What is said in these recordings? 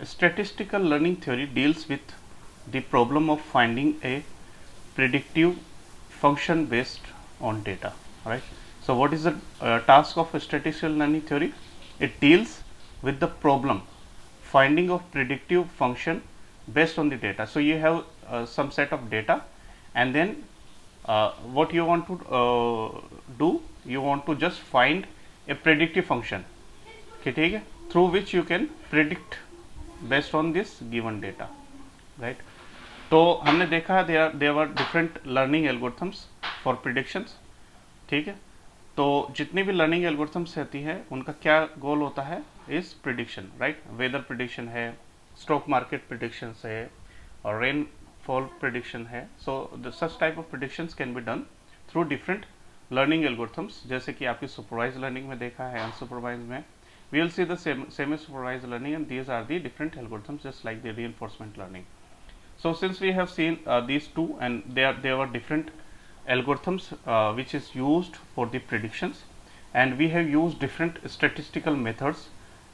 Statistical learning theory deals with the problem of finding a predictive function based on data, right? So what is the task of statistical learning theory? It deals with the problem finding of predictive function based on the data. So you have some set of data, and then what you want to do, you want to just find a predictive function, ठीक है, through which you can predict based on this given data, right? तो हमने देखा there were different learning algorithms for predictions, ठीक है. तो जितनी भी लर्निंग एल्गोरिथम्स रहती है उनका क्या गोल होता है, is prediction, right? Weather prediction है, स्टॉक मार्केट प्रिडिक्शन है, और रेनफॉल प्रिडिक्शन है. So such type of predictions can be done through different learning algorithms, जैसे कि आपकी सुपरवाइज लर्निंग में देखा है, अनसुपरवाइज में. We will see the semi supervised learning and these are the different algorithms just like the reinforcement learning. So since we have seen these two, and there were different algorithms which is used for the predictions, and we have used different statistical methods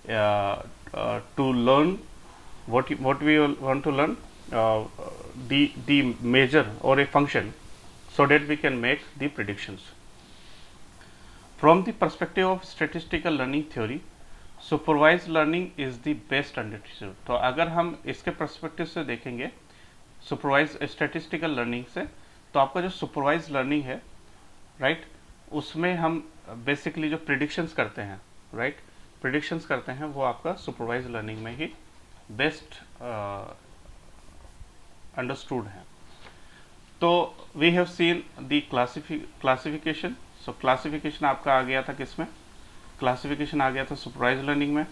to learn what we want to learn, the measure or a function, so that we can make the predictions. From the perspective of statistical learning theory, supervised learning is the best undertaking. तो अगर हम इसके perspective से देखेंगे supervise statistical learning से, तो आपका जो सुपरवाइज लर्निंग है, राइट, उसमें हम बेसिकली जो प्रिडिक्शंस करते हैं, राइट, प्रिडिक्शंस करते हैं, वो आपका सुपरवाइज लर्निंग में ही बेस्ट अंडरस्टूड है. तो we have seen the classification. So classification आपका आ गया था किसमें? क्लासिफिकेशन आ गया था सुपरवाइज लर्निंग में.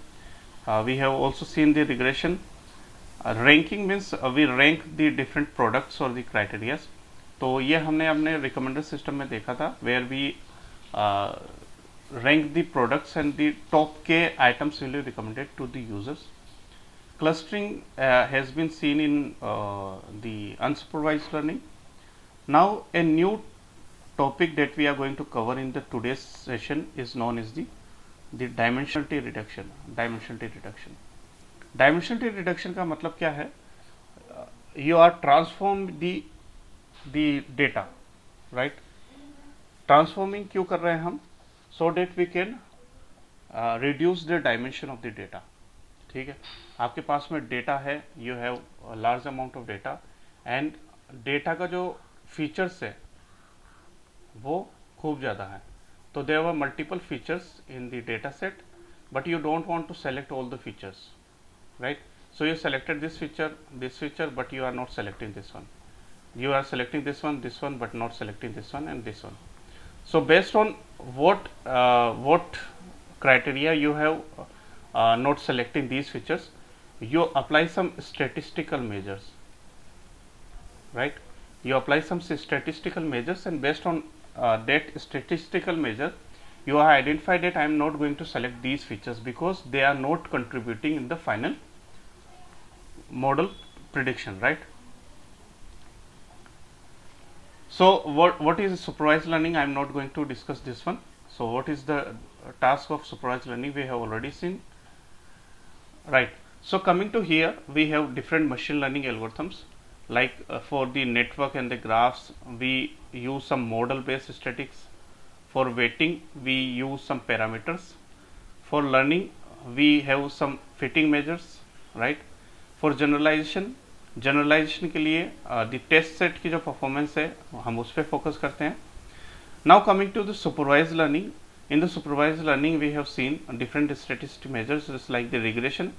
We have also seen the regression. Ranking means we rank the different products और द क्राइटेरियाज. तो ये हमने अपने रिकमेंडर सिस्टम में देखा था, where we rank the products and the top K items will be recommended to the users. Clustering has been seen in the unsupervised learning. Now a new topic that we are going to cover in the today's session is known as the dimensionality reduction. Dimensionality reduction का मतलब क्या है? You are transform the data, right? Transforming क्यों कर रहे हैं हम? So that we can reduce the dimension of the data. ठीक है, आपके पास में डेटा है, you have a large amount of data, and data का जो फीचर्स है वो खूब ज़्यादा है. तो there were multiple features in the data set, but you don't want to select all the features, right? So you selected this feature, but you are not selecting this one. You are selecting this one, but not selecting this one and this one. So based on what criteria you have not selecting these features, you apply some statistical measures, right? You apply some statistical measures, and based on that statistical measure, you have identified that I am not going to select these features because they are not contributing in the final model prediction, right? So what is supervised learning? I am not going to discuss this one. So what is the task of supervised learning? We have already seen, right? So coming to here, we have different machine learning algorithms. Like for the network and the graphs, we use some model based statistics. For weighting, we use some parameters. For learning, we have some fitting measures, right? For generalization के लिए the test set की जो performance है हम उस पर focus करते हैं. Now coming to the supervised learning. In the supervised learning, we have seen different statistic measures just like the regression.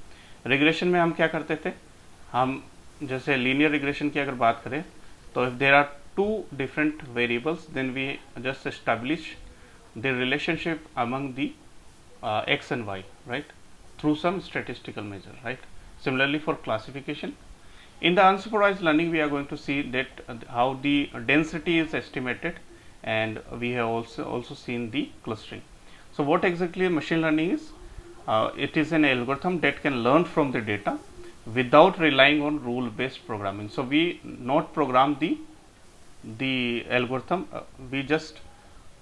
Regression में हम क्या करते थे? हम जैसे लीनियर रिग्रेशन की अगर बात करें, तो if there are two different variables, then we just establish the relationship among the X and Y, right, through some statistical measure, right. Similarly for classification, in the unsupervised learning we are going to see that how the density is estimated, and we have also seen the clustering. So what exactly machine learning is? It is an algorithm that can learn from the data without relying on rule based programming. So we not program the algorithm, we just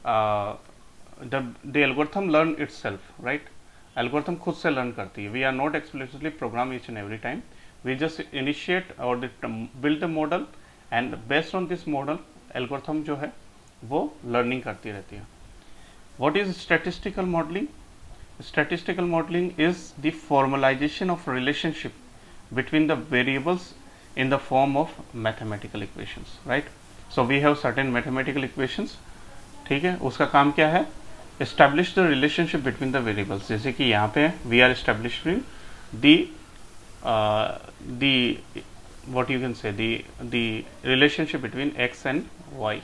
the algorithm learn itself, right? Algorithm खुद से learn करती है. We are not explicitly program each and every time. We just initiate और build the model and based on this model algorithm जो है वो learning करती रहती है. What is statistical modelling? Statistical modeling is the formalization of relationship between the variables in the form of mathematical equations, right? So we have certain mathematical equations, ठीक है. उसका काम क्या है? Establish the relationship between the variables. जैसे कि यहाँ पे we are establishing the what you can say the relationship between x and y.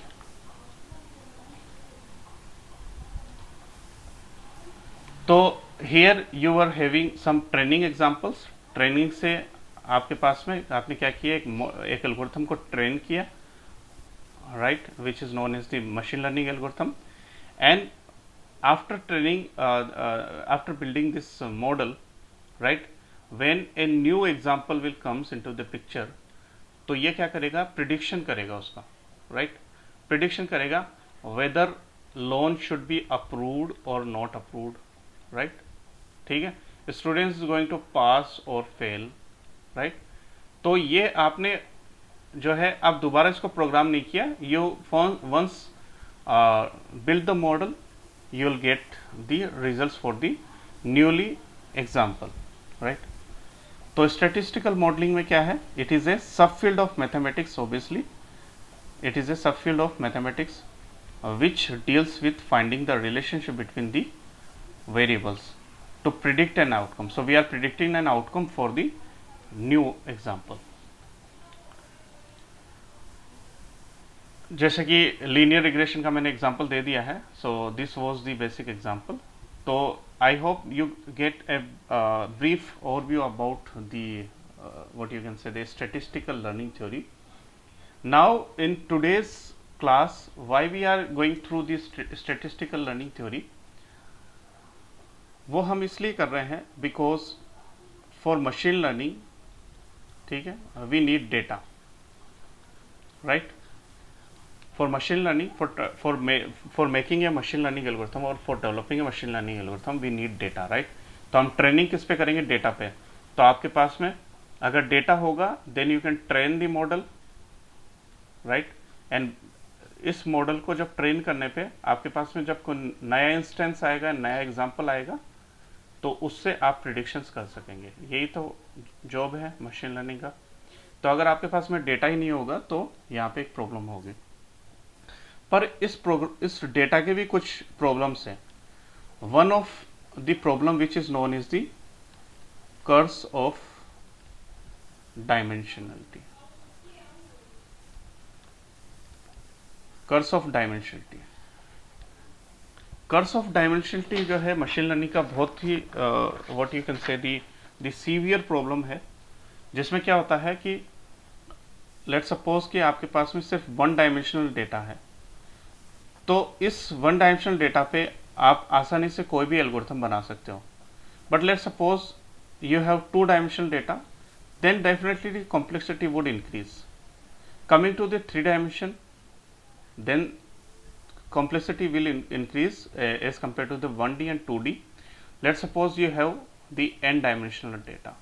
तो here you are having some training examples. Training से आपके पास में आपने क्या किया, एक एल्गोरिथम को ट्रेन किया, right, which is known as the machine learning algorithm. And after training, after building this model, right, when a new example will comes into the picture, तो ये क्या करेगा, प्रिडिक्शन करेगा उसका, राइट. प्रिडिक्शन करेगा whether loan should be approved और not approved, right. ठीक है, students is going to pass और फेल, राइट. तो ये आपने जो है आप दोबारा इसको प्रोग्राम नहीं किया, you once build the model you will get the results for the newly example, right. तो स्टैटिस्टिकल मॉडलिंग में क्या है, it is a sub field of mathematics. Obviously it is a sub field of mathematics which deals with finding the relationship between the variables to predict an outcome. So we are predicting an outcome for the new example. जैसे कि linear regression का मैंने example दे दिया है, so this was the basic example. तो I hope you get a brief overview about the what you can say the statistical learning theory. Now in today's class, why we are going through this statistical learning theory, वो हम इसलिए कर रहे हैं because for machine learning, ठीक है, we need data, right. For machine learning, for making a machine learning algorithm और for developing a machine learning algorithm we need data, right. तो हम ट्रेनिंग किस पे करेंगे, डेटा पे. तो आपके पास में अगर डेटा होगा then you can train the model, right. And इस मॉडल को जब ट्रेन करने पे आपके पास में जब कोई नया इंस्टेंस आएगा, नया एग्जांपल आएगा, तो उससे आप प्रिडिक्शंस कर सकेंगे. यही तो जॉब है मशीन लर्निंग का. तो अगर आपके पास में डेटा ही नहीं होगा तो यहाँ पे एक प्रॉब्लम होगी. पर इस डेटा के भी कुछ प्रॉब्लम्स हैं. One of the problem which is known is the curse of dimensionality. Curse of dimensionality. Curse of dimensionality जो है मशीन लर्निंग का बहुत ही what you can say the severe problem है, जिसमें क्या होता है कि लेट सपोज कि आपके पास में सिर्फ वन डायमेंशनल डेटा है. तो इस वन डायमेंशनल डेटा पे आप आसानी से कोई भी एल्गोरिथम बना सकते हो. But let suppose you have two dimensional data, then definitely the complexity would increase. Coming to the three dimension, then complexity will increase as compared to the 1D and 2D. Let's suppose you have the n dimensional data,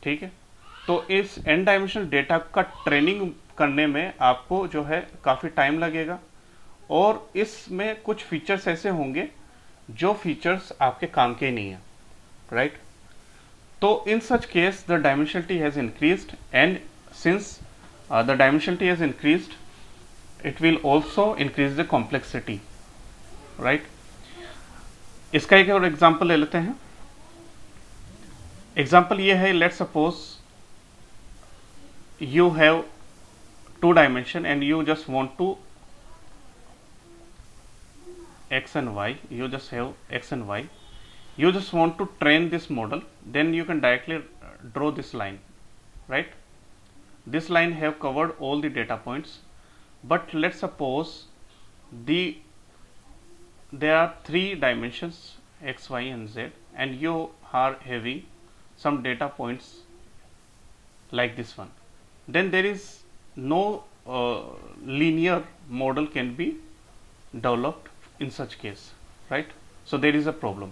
ठीक है. तो इस n dimensional data का training करने में आपको जो है काफ़ी टाइम लगेगा, और इसमें कुछ फीचर्स ऐसे होंगे जो फीचर्स आपके काम के नहीं है, राइट. तो in such case the dimensionality has increased, and since the dimensionality has increased, it will also increase the complexity, right. इसका एक और एग्जांपल ले लेते हैं. एग्जांपल ये है, let suppose you have two dimension and you just want to x and y, you just have x and y, you just want to train this model, then you can directly draw this line, right. This line have covered all the data points. But let's suppose there are three dimensions x, y and z, and you are having some data points like this one. Then there is no linear model can be developed in such case, right. So there is a problem.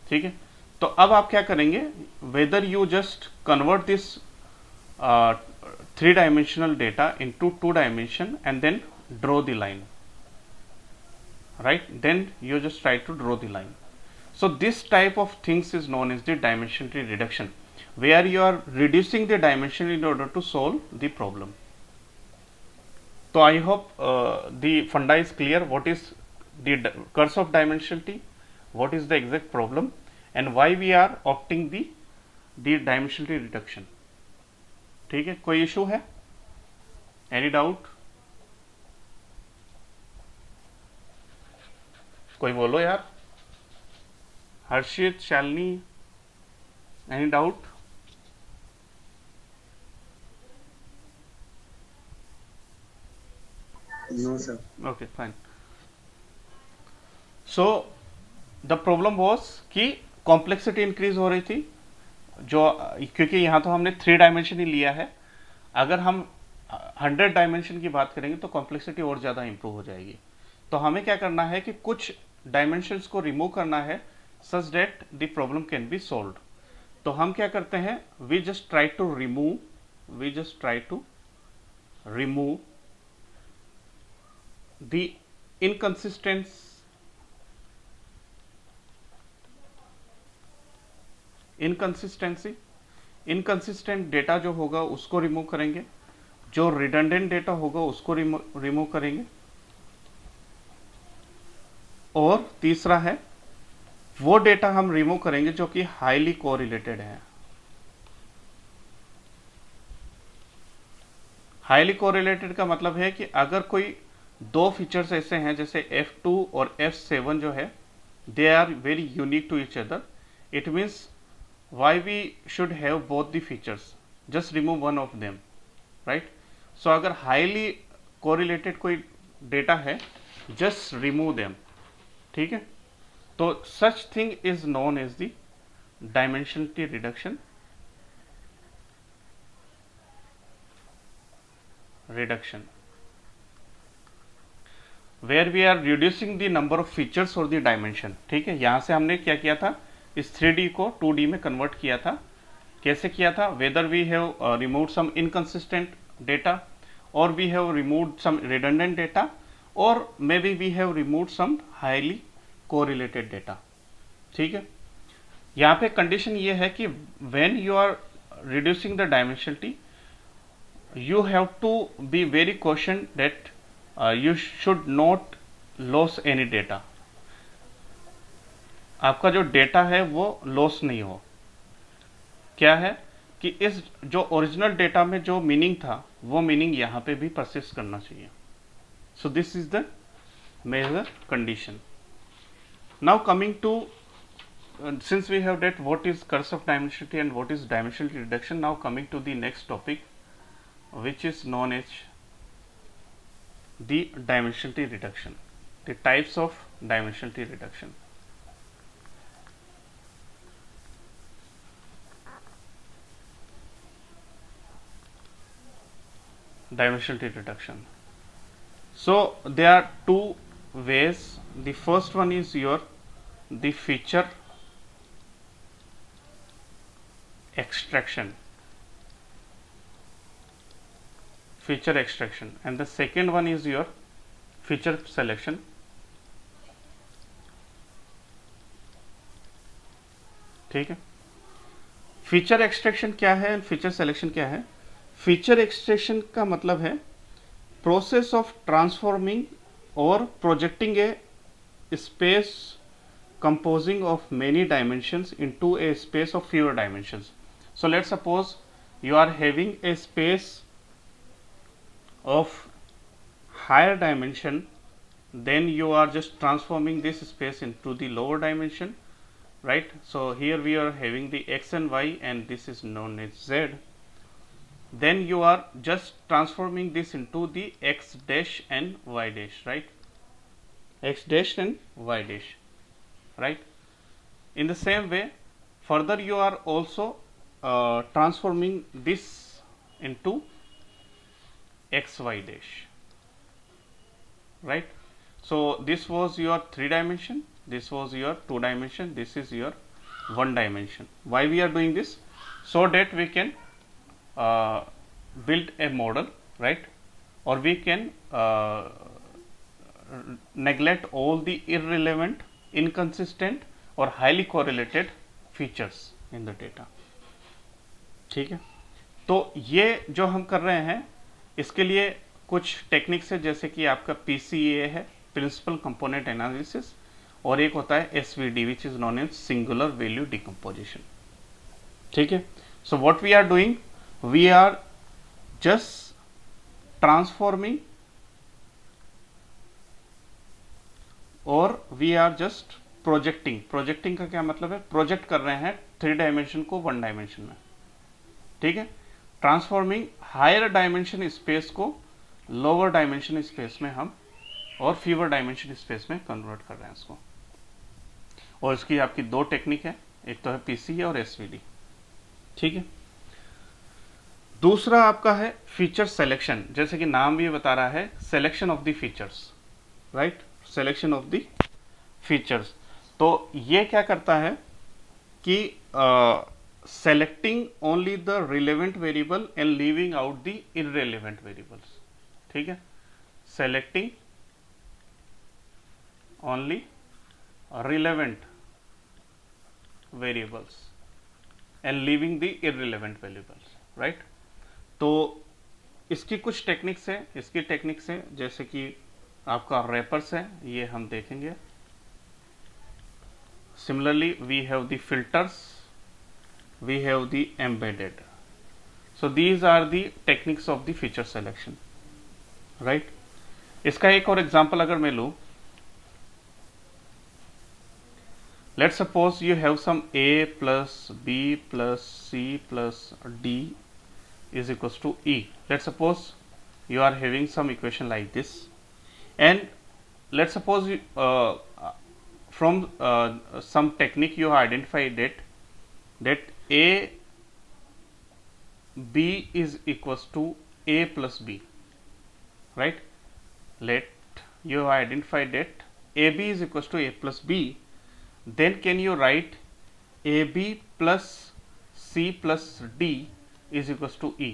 ठीक है, तो अब आप क्या करेंगे, whether you just convert this 3 dimensional data into 2 dimension and then draw the line, right? Then you just try to draw the line. So this type of things is known as the dimensionality reduction, where you are reducing the dimension in order to solve the problem. So I hope the funda is clear. What is the curse of dimensionality, what is the exact problem, and why we are opting the dimensionality reduction. ठीक है, कोई issue है, any doubt, कोई बोलो यार, Harshit, Shalini, any doubt? No, sir. Okay fine. So the problem was कि complexity increase हो रही थी, जो क्योंकि यहाँ तो हमने 3 डायमेंशन ही लिया है, अगर हम 100 डायमेंशन की बात करेंगे तो कॉम्प्लेक्सिटी और ज़्यादा इंप्रूव हो जाएगी. तो हमें क्या करना है कि कुछ डायमेंशंस को रिमूव करना है such that the problem can be solved. तो हम क्या करते हैं, we just try to remove the inconsistent data जो होगा उसको रिमूव करेंगे, जो रिडंडेंट डेटा होगा उसको रिमूव करेंगे, और तीसरा है वो डेटा हम रिमूव करेंगे जो कि हाईली कोरिलेटेड है. हाईली कोरिलेटेड का मतलब है कि अगर कोई दो फीचर्स ऐसे हैं जैसे F2 और F7 जो है, they are very unique to each other, it means why we should have both the features, just remove one of them, right? So अगर highly correlated कोई डेटा है, just remove them. ठीक है, तो such thing is known as the dimensionality reduction. Where we are reducing the number of features or the dimension. ठीक है, यहां से हमने क्या किया था, इस 3D को 2D में कन्वर्ट किया था. कैसे किया था, whether we have removed some inconsistent data, और we have removed some redundant data, और maybe we have removed some highly correlated data. ठीक है, यहाँ पे कंडीशन ये है कि when you are reducing the dimensionality, you have to be very caution that you should not lose any data. आपका जो डेटा है वो लॉस नहीं हो. क्या है कि इस जो ओरिजिनल डेटा में जो मीनिंग था वो मीनिंग यहाँ पे भी परसिस्ट करना चाहिए. So this is the major condition. Now coming to, since we have that what is curse of dimensionality and what is dimensionality reduction, now coming to the next topic, which is known as the dimensionality reduction, the types of dimensionality reduction. Dimensionality reduction. So there are two ways. The first one is the feature extraction, and the second one is your feature selection. ठीक है, feature extraction क्या है and feature selection क्या है. Feature extraction का मतलब है process of transforming और projecting A space composing of many dimensions into a space of fewer dimensions. So let's suppose you are having a space of higher dimension, then you are just transforming this space into the lower dimension, right? So here we are having the x and y, and this is known as z. Then you are just transforming this into the x dash and y dash, right? X dash and y dash, right? In the same way, further you are also transforming this into xy dash, right? So this was your 3 dimension, this was your 2 dimension, this is your one dimension. Why we are doing this? So that we can build a model, right? Or we can neglect all the irrelevant, inconsistent or highly correlated features in the data. ठीक है, तो ये जो हम कर रहे हैं इसके लिए कुछ टेक्निक्स है, जैसे कि आपका PCA है, प्रिंसिपल कंपोनेंट एनालिसिस, और एक होता है SVD which is known as singular value decomposition. ठीक है, so what we are doing, we are just transforming और we are just projecting. Projecting का क्या मतलब है? प्रोजेक्ट कर रहे हैं 3 डायमेंशन को 1 डायमेंशन में. ठीक है, ट्रांसफॉर्मिंग हायर डायमेंशन स्पेस को लोअर डायमेंशन स्पेस में हम और फीवर डायमेंशन स्पेस में कन्वर्ट कर रहे हैं इसको. और इसकी आपकी 2 टेक्निक है, एक तो है PCA और SVD. ठीक है, दूसरा आपका है फीचर सिलेक्शन. जैसे कि नाम भी बता रहा है, selection of the features, right, selection of the features. तो ये क्या करता है कि selecting only the relevant variable and leaving out the irrelevant variables. ठीक है, selecting only relevant variables and leaving the irrelevant variables, right. तो इसकी कुछ टेक्निक्स है, इसकी टेक्निक्स है जैसे कि आपका रैपर्स है, ये हम देखेंगे. Similarly we have the filters, we have the embedded. So these are the techniques of the feature selection, right. इसका एक और एग्जांपल अगर मैं लूं, let's suppose you have some A plus B plus C plus D is equals to E. Let's suppose you are having some equation like this, and let's suppose from some technique you identified that A B is equals to A plus B, right. Let you identify that AB is equals to A plus B. Then can you write AB plus C plus D is equals to E?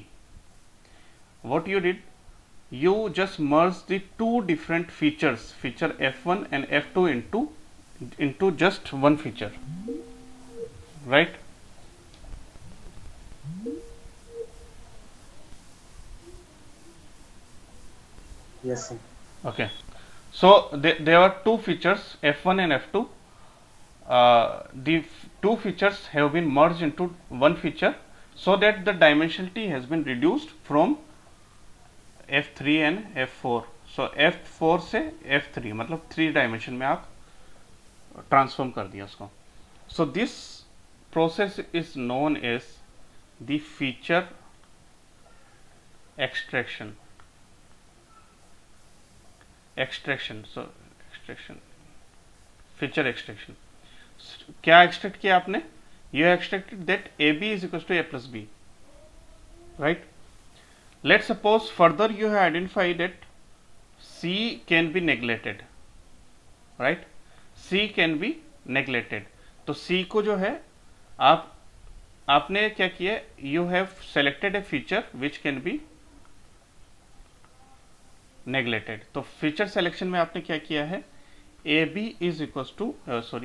What you did, you just merged the 2 different features, feature F1 and F2 into just one feature, right. Yes, sir. Okay, so there are 2 features F1 and F2. The 2 features have been merged into one feature so that the dimensionality has been reduced from F3 and F4. So F4 से F3 मतलब 3 dimension में आप transform कर दिया उसको. So this process is known as the feature extraction. So feature extraction. क्या extract किया आपने? You extracted that AB is equals to A plus B, right. Let's suppose further you have identified that C can be neglected, right. C can be neglected. तो C को जो है आपने क्या किया? You have selected a feature which can be neglected. तो feature selection में आपने क्या किया है? AB is equals to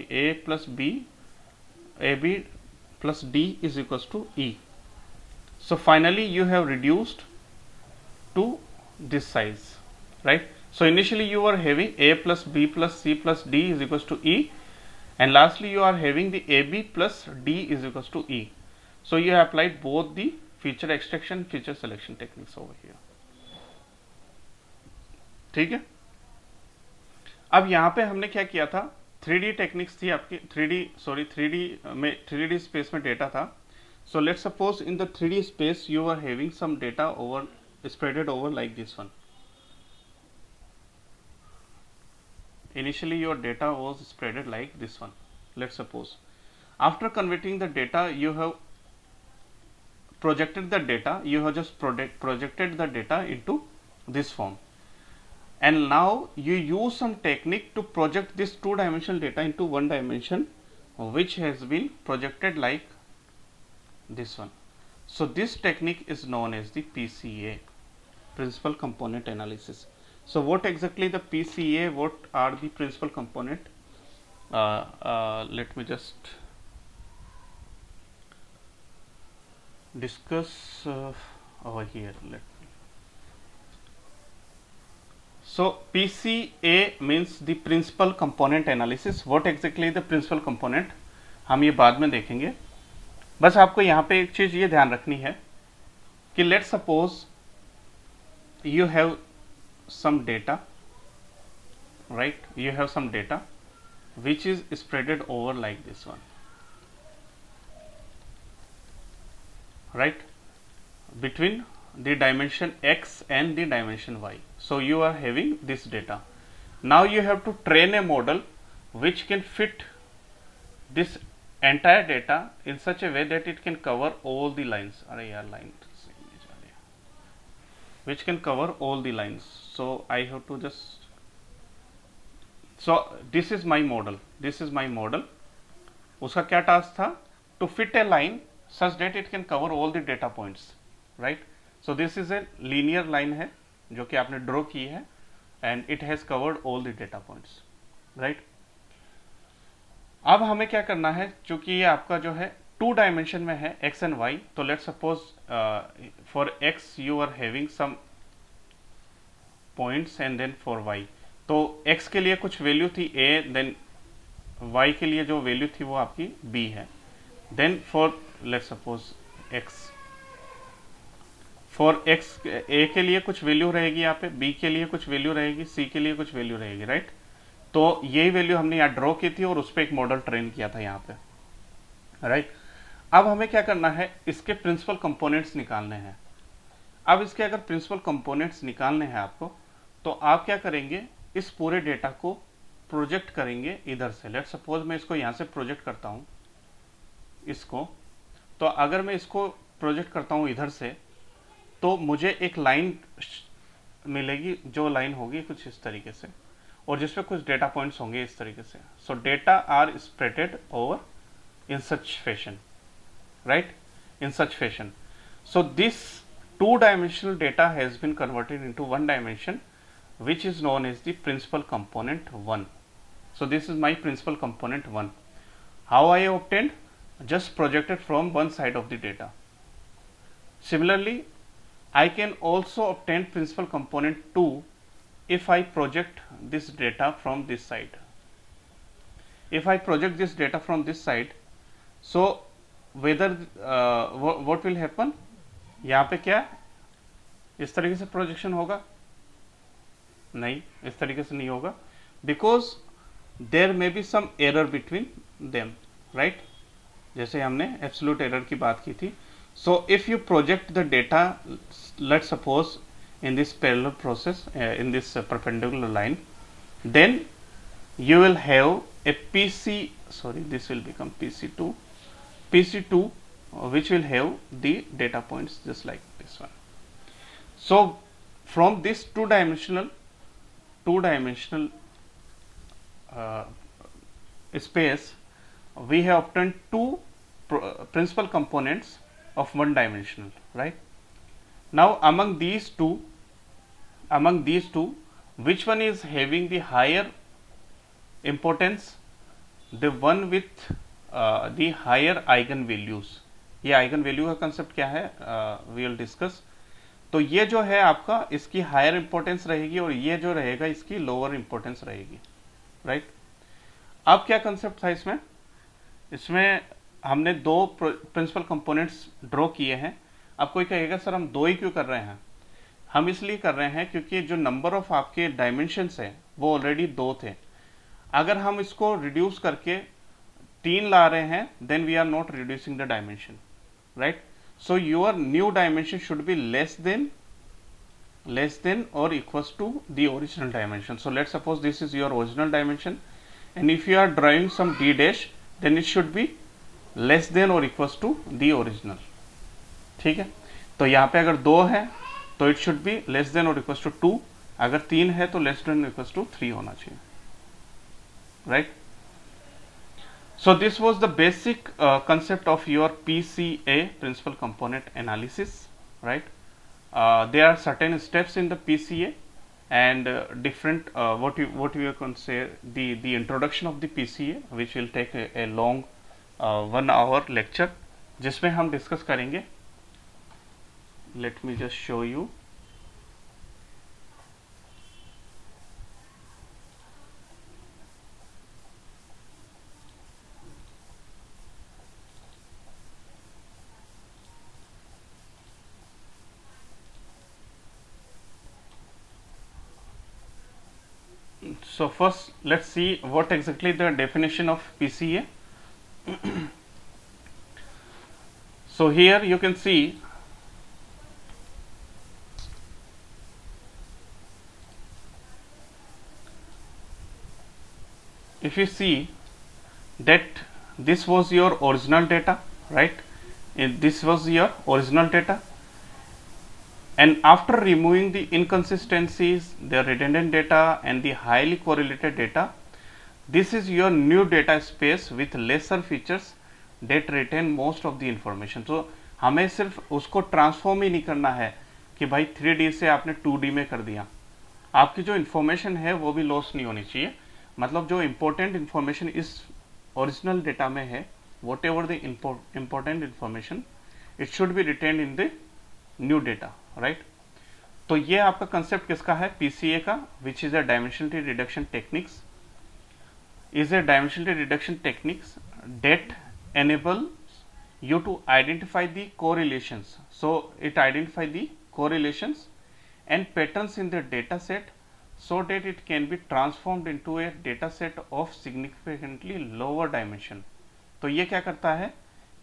A plus B, AB plus D is equals to E. So finally you have reduced to this size, right. So initially you were having A plus B plus C plus D is equals to E, and lastly you are having the AB plus D is equals to E. So you have applied both the feature extraction, feature selection techniques over here. ठीक है, अब यहाँ पे हमने क्या किया था? 3D techniques थी आपकी, 3D स्पेस में डेटा था. So let's suppose in the 3D space you are having some data over spreaded over like this one. Initially your data was spreaded like this one. Let's suppose after converting the data you have projected the data, you have just projected the data into this form, and now you use some technique to project this 2-dimensional data into 1 dimension which has been projected like this one. So this technique is known as the PCA, principal component analysis. So what exactly the PCA, what are the principal component? Let me just discuss over here. So PCA means the principal component analysis. What exactly the principal component, हम ये बाद में देखेंगे. बस आपको यहाँ पे एक चीज ये ध्यान रखनी है कि let suppose you have some data, right? You have some data which is spreaded over like this one, right? Between the dimension x and the dimension y. So you are having this data. Now you have to train a model which can fit this entire data in such a way that it can cover all the lines. अरे यार line which can cover all the lines. So I have to just, so this is my model, this is my model. उसका क्या task था? To fit a line such that it can cover all the data points, right? So this is a linear line है जो कि आपने draw की है and it has covered all the data points, right? अब हमें क्या करना है, चूंकि ये आपका जो है 2 डायमेंशन में है x एंड y, तो let suppose for x you are having some points and then for y, तो x के लिए कुछ वैल्यू थी a, देन y के लिए जो वैल्यू थी वो आपकी b है. Then for let suppose x, for x a के लिए कुछ वैल्यू रहेगी यहाँ पे, b के लिए कुछ वैल्यू रहेगी, c के लिए कुछ वैल्यू रहेगी, राइट? तो यही वैल्यू हमने यहाँ ड्रॉ की थी और उस पर एक मॉडल ट्रेन किया था यहाँ पे, राइट? अब हमें क्या करना है, इसके प्रिंसिपल कंपोनेंट्स निकालने हैं. अब इसके अगर प्रिंसिपल कंपोनेंट्स निकालने हैं आपको, तो आप क्या करेंगे, इस पूरे डेटा को प्रोजेक्ट करेंगे इधर से. लेट सपोज मैं इसको यहाँ से प्रोजेक्ट करता हूँ इसको, तो अगर मैं इसको प्रोजेक्ट करता हूँ इधर से, तो मुझे एक लाइन मिलेगी, जो लाइन होगी कुछ इस तरीके से, और जिसपे कुछ डेटा पॉइंट्स होंगे इस तरीके से. So data are spreaded over in such fashion, right? In such fashion. So this 2-dimensional data has been converted into 1 dimension, which is known as the principal component 1. So this is my principal component 1. How I obtained? Just projected from one side of the data. Similarly, I can also obtain principal component 2 if I project this data from this side. If I project this data from this side, so whether what will happen, यहाँ पे क्या इस तरीके से projection होगा? नहीं, इस तरीके से नहीं होगा, because there may be some error between them, right? जैसे हमने एब्सोल्यूट एरर की बात की थी. So if you project the data, let suppose in this parallel process, in this perpendicular line, then you will have a this will become PC2, which will have the data points just like this one. So from this two-dimensional space, we have obtained two principal components of 1-dimensional, right? Now among these two, which one is having the higher importance? The one with the higher eigen values. ये eigen value का concept क्या है, we will discuss. तो ये जो है आपका, इसकी higher importance रहेगी और ये जो रहेगा इसकी lower importance रहेगी, right? अब क्या concept था इसमें? इसमें हमने 2 principal components draw किए हैं. अब कोई कहेगा सर हम 2 ही क्यों कर रहे हैं? हम इसलिए कर रहे हैं क्योंकि जो नंबर ऑफ आपके डायमेंशंस है वो ऑलरेडी 2 थे. अगर हम इसको रिड्यूस करके 3 ला रहे हैं, then we are not reducing the dimension, right? So your new dimension should be less than और equals to the original dimension. So let suppose this is your original dimension, and if you are drawing some d dash, then it should be less than और equals to the original. ठीक है, तो यहाँ पे अगर 2 है तो it should be less than और इक्वल्स टू 2. अगर 3 है तो लेस देन और इक्वल्स टू 3 होना चाहिए, right? So this was the basic concept of your PCA, principal component analysis, right? There are certain steps in the PCA and different what you can say the introduction of the PCA, which will take a long 1 hour lecture, जिसमें हम discuss करेंगे. Let me just show you. So first let's see what exactly the definition of PCA. So here you can see if you see that this was your original data, right? This was your original data, and after removing the inconsistencies, the redundant data and the highly correlated data, this is your new data space with lesser features that retain most of the information. So हमें सिर्फ उसको transform ही नहीं करना है कि भाई 3D से आपने 2D में कर दिया, आपकी जो इन्फॉर्मेशन है वो भी लॉस नहीं होनी चाहिए. मतलब जो इम्पोर्टेंट इन्फॉर्मेशन इस ओरिजिनल डेटा में है, what ever the important information, it should B retained in the new data, right? तो ये आपका कंसेप्ट किसका है? पीसीए का, which is a dimensionality reduction techniques, is a dimensionality reduction techniques that enables you to identify the correlations. So it identify the correlations and patterns in the data set so that it can be transformed into a data set of significantly lower dimension. तो ये क्या करता है?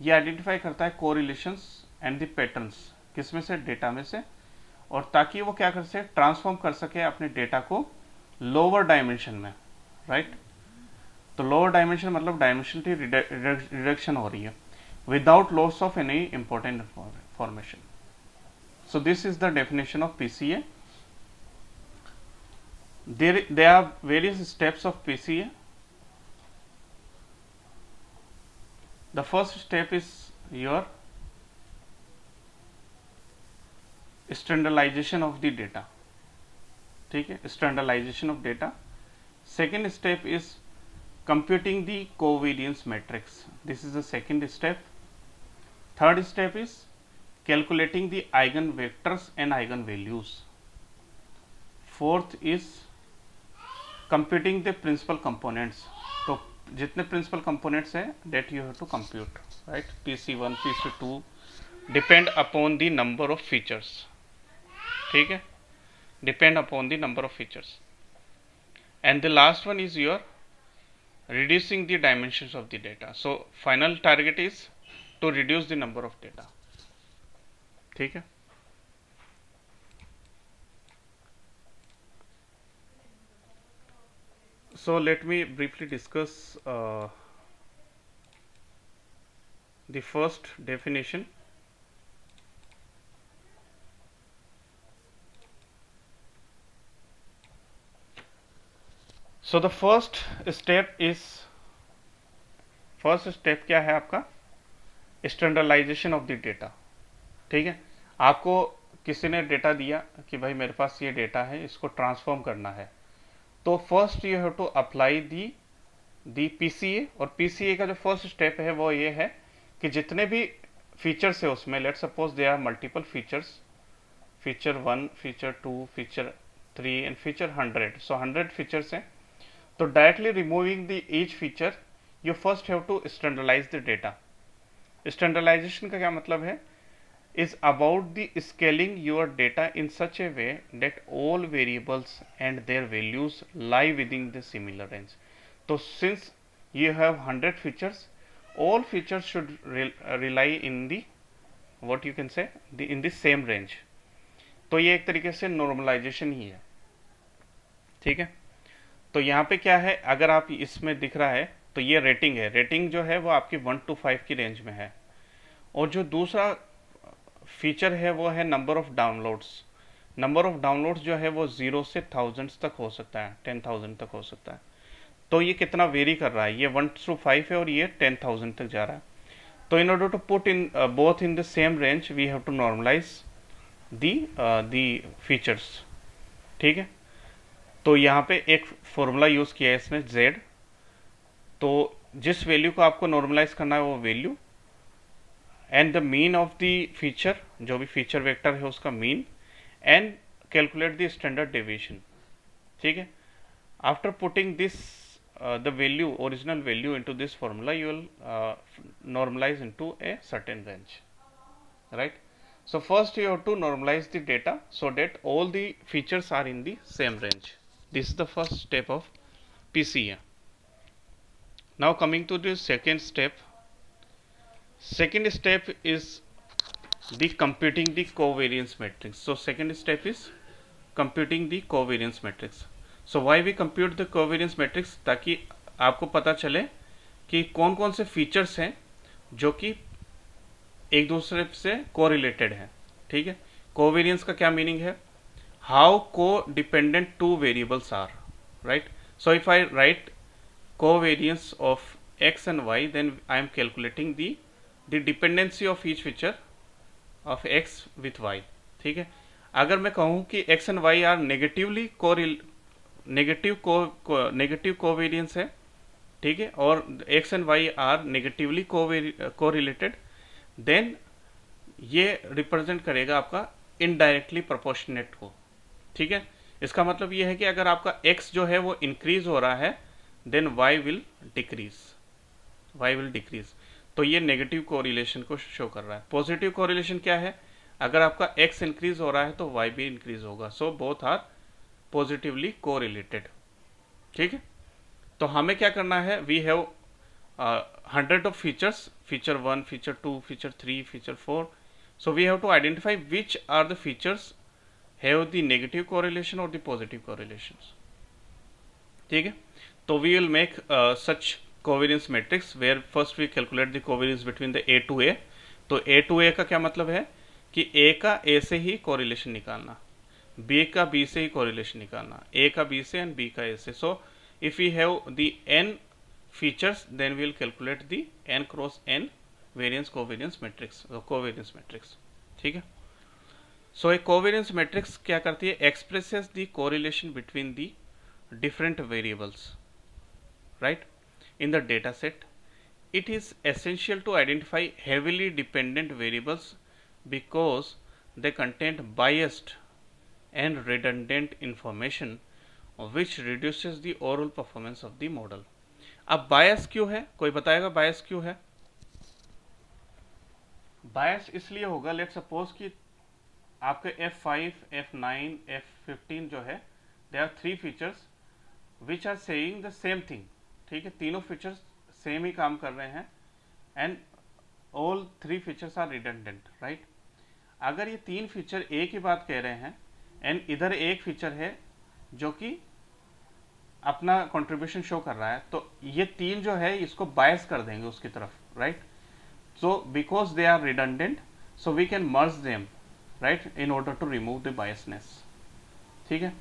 ये identify करता है correlations and the patterns, किस में से? डेटा में से, और ताकि वो क्या कर सके? ट्रांसफॉर्म कर सके अपने डेटा को लोअर डायमेंशन में, राइट? तो लोअर डायमेंशन मतलब डायमेंशनलिटी रिडक्शन हो रही है without loss of any important information. So this is the definition of PCA. there are various steps of PCA. The first step is your standardization of the data. ठीक है, standardization of data. Second step is computing the covariance matrix. This is the second step. Third step is calculating the eigenvectors and eigenvalues. Fourth is computing the principal components. तो जितने principal components है that you have to compute, right? PC1, PC2 depend upon the number of features. ठीक है, depend upon the number of features. And the last one is your reducing the dimensions of the data. So final target is to reduce the number of data. ठीक है. So let me briefly discuss the first definition. So the first step क्या है आपका? Standardisation of the data. ठीक है, आपको किसी ने डेटा दिया कि भाई मेरे पास ये डेटा है, इसको ट्रांसफॉर्म करना है. तो first you have to apply the PCA, और पीसीए का जो फर्स्ट स्टेप है वो ये है कि जितने भी फीचर्स है उसमें, let suppose they are multiple features, feature 1, feature 2, feature 3 and feature 100. So 100 features हैं. तो directly removing the each feature you first have to standardise the data. Standardisation का क्या मतलब है? is about the scaling your data in such a way that all variables and their values lie within the similar range. So since you have 100 features, all features should rely in the what you can say in the same range. तो ये एक तरीके से normalisation ही है. ठीक है, तो यहाँ पे क्या है, अगर आप इसमें दिख रहा है तो ये रेटिंग है. रेटिंग जो है वो आपकी 1 to 5 की रेंज में है, और जो दूसरा फीचर है वो है number of downloads. Number of downloads जो है वो 0 से थाउजेंड्स तक हो सकता है, 10,000 तक हो सकता है. तो ये कितना वेरी कर रहा है, ये 1:5 है और ये 10,000 तक जा रहा है। तो in order to put in both in the same range we have to normalise the features. ठीक है, तो यहाँ पे एक फॉर्मूला यूज किया है इसमें z, तो जिस वैल्यू को आपको नॉर्मलाइज करना है वो value and the mean of the feature, जो भी फीचर वेक्टर है उसका mean, and calculate the standard deviation. ठीक है, after putting this the value, original value into this formula, you will normalize into a certain range, right? So first you have to normalize the data so that all the features are in the same range. This is the first step of PCA. Now coming to the second step. Second step is the computing the covariance matrix. So second step is computing the covariance matrix. So why we compute the covariance matrix, ताकि आपको पता चले कि कौन कौन से features हैं जो कि एक दूसरे से कोरिलेटेड हैं। ठीक है, कोवेरियंस का क्या मीनिंग है, how codependent two variables are, right? So if I write covariance of X and Y, then I am calculating the dependency of each feature of X with Y. ठीक है, अगर मैं कहूँ कि X and Y are negative covariance है, ठीक है, और X and Y are negatively correlated, then ये रिप्रेजेंट करेगा आपका इनडायरेक्टली प्रोपोर्शनेट को। ठीक है, इसका मतलब ये है कि अगर आपका एक्स जो है वो इंक्रीज हो रहा है, देन वाई विल डिक्रीज। तो ये नेगेटिव कोरिलेशन को शो कर रहा है। पॉजिटिव कोरिलेशन क्या है, अगर आपका एक्स इंक्रीज हो रहा है तो वाई भी इंक्रीज होगा। So both are positively correlated. ठीक है, तो हमें क्या करना है, we have 100 of features, feature 1, feature 2, feature 3, feature 4। So we have to identify which are the features have the negative correlation और द पॉजिटिव कोरिलेशन। ठीक है, तो we will make such covariance matrix where first we calculate the covariance between the A to A. तो A to ए का क्या मतलब है कि ए का ए से ही कोरिलेशन निकालना, बी का बी से ही कोरिलेशन निकालना, ए का बी से एंड बी का ए से। So if we have the N features, then we will calculate the N cross N variance covariance matrix, covariance matrix. ठीक है, सो ए कोवेरियंस मैट्रिक्स क्या करती है, expresses the correlation between the different variables, right, in the data set. It is essential to identify heavily dependent variables because they contain biased and redundant information which reduces the overall performance of the model. अब bias क्यों है, कोई बताएगा bias क्यों है? bias इसलिए होगा, let suppose कि आपके F5, F9, F15 जो है, there are 3 features which are saying the same thing. ठीक है, तीनों फीचर्स सेम ही काम कर रहे हैं and all 3 features are redundant, right? अगर ये 3 फीचर एक ही बात कह रहे हैं एंड इधर एक फीचर है जो कि अपना कंट्रीब्यूशन शो कर रहा है, तो ये 3 जो है इसको बायस कर देंगे उसकी तरफ, राइट? So because they are redundant, so we can merge them, right, in order to remove the biasness. ठीक है,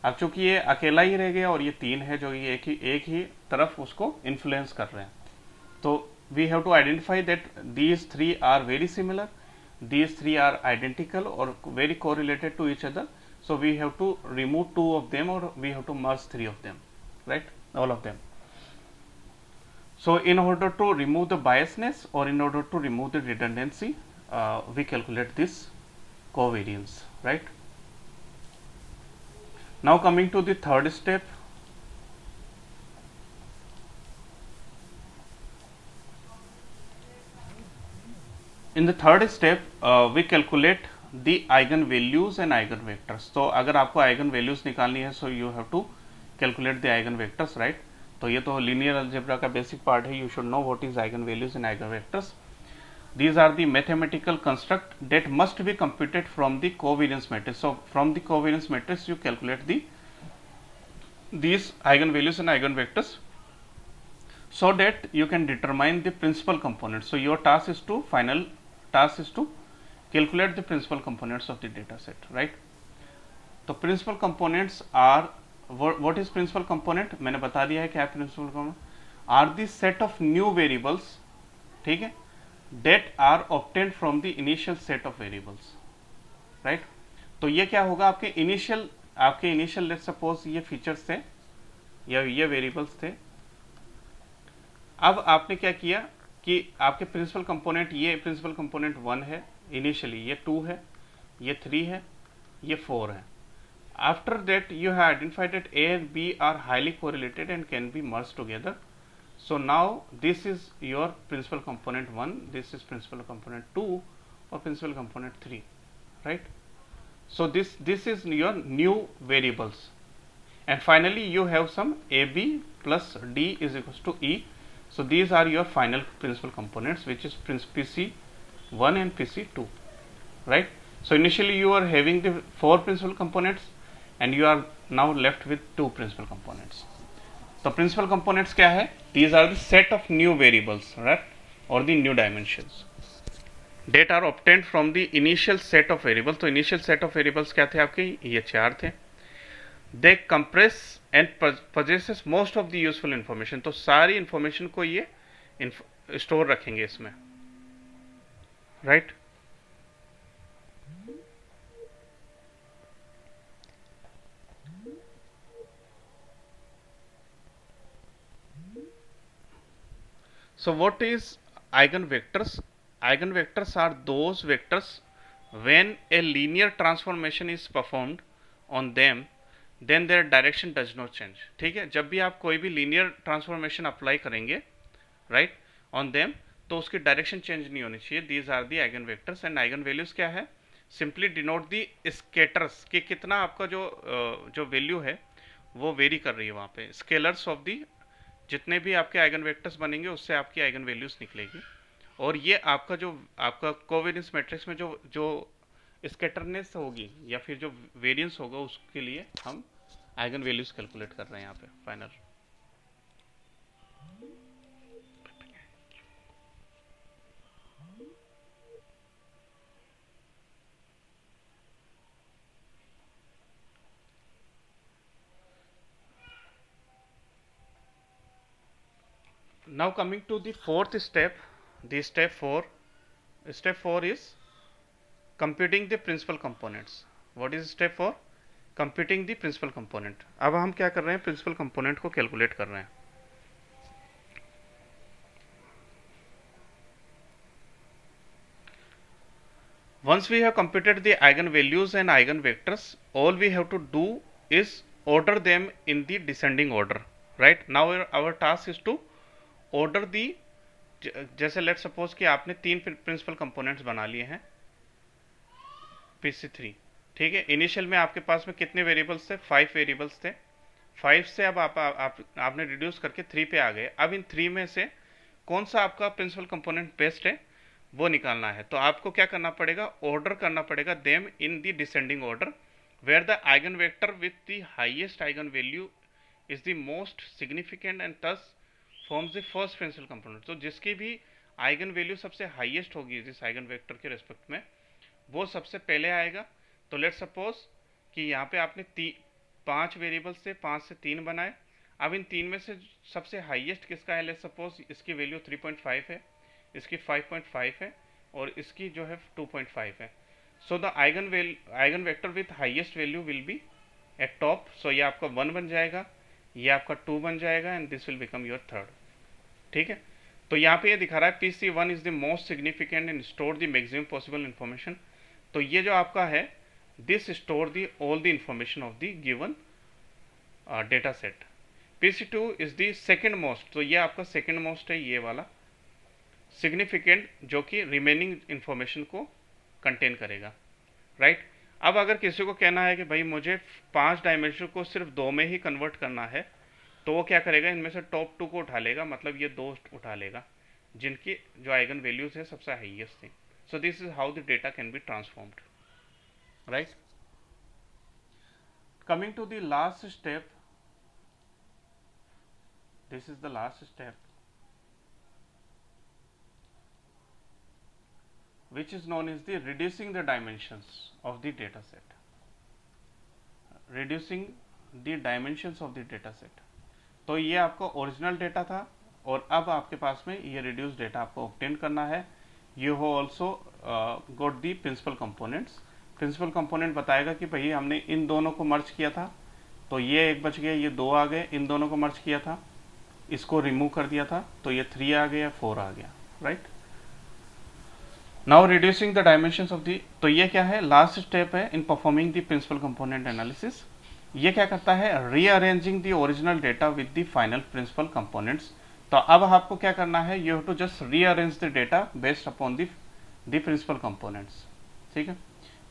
अब चूंकि ये अकेला ही रह गया और ये 3 है जो ये एक ही तरफ उसको इन्फ्लुएंस कर रहे हैं, तो we have to identify that these 3 are very similar, these 3 are identical और very correlated to each other, so we have to remove 2 of them और we have to merge 3 of them, right, all of them. So in order to remove the biasness और in order to remove the redundancy, we calculate this covariance, right? Now coming to the third step. In the third step, we calculate the eigenvalues and eigenvectors. तो अगर आपको eigenvalues निकालनी है, so you have to calculate the eigenvectors, right? तो ये तो linear algebra का basic part है. You should know what is eigenvalues and eigenvectors. These are the mathematical construct that must be computed from the covariance matrix. So from the covariance matrix, you calculate these eigenvalues and eigenvectors, so that you can determine the principal components. So your final task is to calculate the principal components of the data set, right? The principal components are what is principal component, मैंने बता दिया है क्या है principal component, are the set of new variables, ठीक है, that are obtained from the initial set of variables, right. तो ये क्या होगा, आपके इनिशियल लेट्स सपोज ये फीचर्स थे या ये वेरिएबल्स थे। अब आपने क्या किया कि आपके प्रिंसिपल कंपोनेंट, ये प्रिंसिपल कंपोनेंट 1 है इनिशियली, ये 2 है, ये 3 है, ये 4 है। After that you have identified that A and B are highly correlated and can be merged together. So now this is your principal component 1, this is principal component 2 or principal component 3, right? So this is your new variables, and finally you have some AB plus D is equals to E. So these are your final principal components, which is PC1 and PC2, right? So initially you are having the 4 principal components and you are now left with 2 principal components. So principal components क्या है, these are the set of new variables, right, or the new dimensions that are obtained from the initial set of variables. तो initial set of variables क्या थे आपके, ये 4 थे। They compress and possesses most of the useful information, तो सारी information को ये स्टोर रखेंगे इसमें, right? So what is eigenvectors? Eigenvectors are those vectors when a linear transformation is performed on them, then their direction does not change. ठीक है, जब भी आप कोई भी लीनियर ट्रांसफॉर्मेशन अप्लाई करेंगे, राइट, ऑन देम, तो उसकी डायरेक्शन चेंज नहीं होनी चाहिए। These are the eigenvectors, and eigenvalues क्या है, सिंपली डिनोट दी स्केटर्स, कि कितना आपका जो वैल्यू है वो वेरी कर रही है वहाँ पे। स्केलर्स ऑफ दी, जितने भी आपके आइगन वेक्टर्स बनेंगे उससे आपकी आइगन वैल्यूज निकलेगी, और ये आपका कोवेरियंस मैट्रिक्स में जो स्कैटरनेस होगी या फिर जो वेरिएंस होगा उसके लिए हम आइगन वैल्यूज कैलकुलेट कर रहे हैं यहाँ पे final. Now coming to the fourth step, the step 4. Step 4 is computing the principal components. What is step 4? Computing the principal component. अब हम क्या कर रहे हैं, principal component को कैलकुलेट कर रहे हैं। Once we have computed the eigenvalues and eigenvectors, all we have to do is order them in the descending order, right? Now our task is to order the, जैसे let suppose कि आपने 3 principal components बना लिए हैं PC3, ठीक है। Initial में आपके पास में कितने वेरिएबल्स थे, 5 वेरिएबल्स थे। 5 से अब आपने रिड्यूस करके 3 पे आ गए। अब इन 3 में से कौन सा आपका प्रिंसिपल कंपोनेंट बेस्ट है वो निकालना है। तो आपको क्या करना पड़ेगा, ऑर्डर करना पड़ेगा them in the descending order, where the eigen vector with the highest eigenvalue is the most significant and thus forms the first principal component. तो जिसकी भी आइगन वैल्यू सबसे हाईएस्ट होगी जिस आइगन वेक्टर के respect में, वो सबसे पहले आएगा। तो लेट सपोज कि यहाँ पे आपने 5 वेरिएबल्स से 5 से 3 बनाए। अब इन 3 में से सबसे हाईएस्ट किसका है, लेट सपोज इसकी वैल्यू 3.5 है, इसकी 5.5 है और इसकी जो है 2.5 है। So the eigen vector with highest value will be at top. So ये आपका 1 बन जाएगा, ये आपका 2 बन जाएगा, and this will become your third, ठीक है। तो यहाँ पे ये दिखा रहा है PC1 is the most significant and store the maximum possible information. तो ये जो आपका है, this store the all the information of the given data set. PC2 is the second most, तो ये आपका सेकेंड मोस्ट है, ये वाला सिग्निफिकेंट, जो कि रिमेनिंग इंफॉर्मेशन को कंटेन करेगा, राइट। अब अगर किसी को कहना है कि भाई मुझे 5 डायमेंशन को सिर्फ 2 में ही कन्वर्ट करना है, तो वो क्या करेगा, इनमें से टॉप 2 को उठा लेगा, मतलब ये 2 उठा लेगा जिनकी जो आइगन वैल्यूज है सबसे हाईएस्ट थी। So this is how the data can be transformed, right. Coming to the last step, this is the last step which is known as the reducing the dimensions of the data set, reducing the dimensions of the data set. तो ये आपका original data था और अब आपके पास में ये reduce data आपको ऑब्टेन करना है। यू हो also got the principal components. Principal component बताएगा कि भाई हमने इन दोनों को मर्ज किया था, तो ये एक बच गया, ये 2 आ गए, इन दोनों को मर्ज किया था, इसको रिमूव कर दिया था, तो ये 3 आ गया, 4 आ गया, right. Now reducing the dimensions of the, तो ये क्या है, लास्ट स्टेप है in performing the principal component analysis. ये क्या करता है, rearranging the original data with the final principal components. तो अब आपको क्या करना है, you have to just rearrange the data based upon the principal components, ठीक है,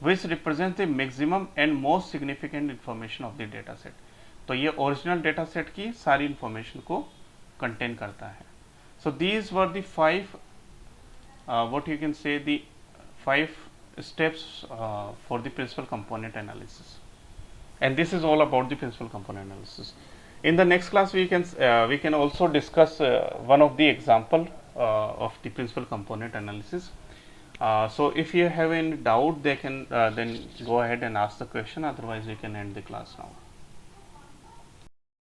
which represent the maximum and most significant information of the data set. तो ये ओरिजिनल डेटा सेट की सारी इंफॉर्मेशन को कंटेन करता है। So these were the 5 what you can say the 5 steps for the principal component analysis, and this is all about the principal component analysis. In the next class we can also discuss one of the example of the principal component analysis. So if you have any doubt, they can then go ahead and ask the question, otherwise we can end the class now.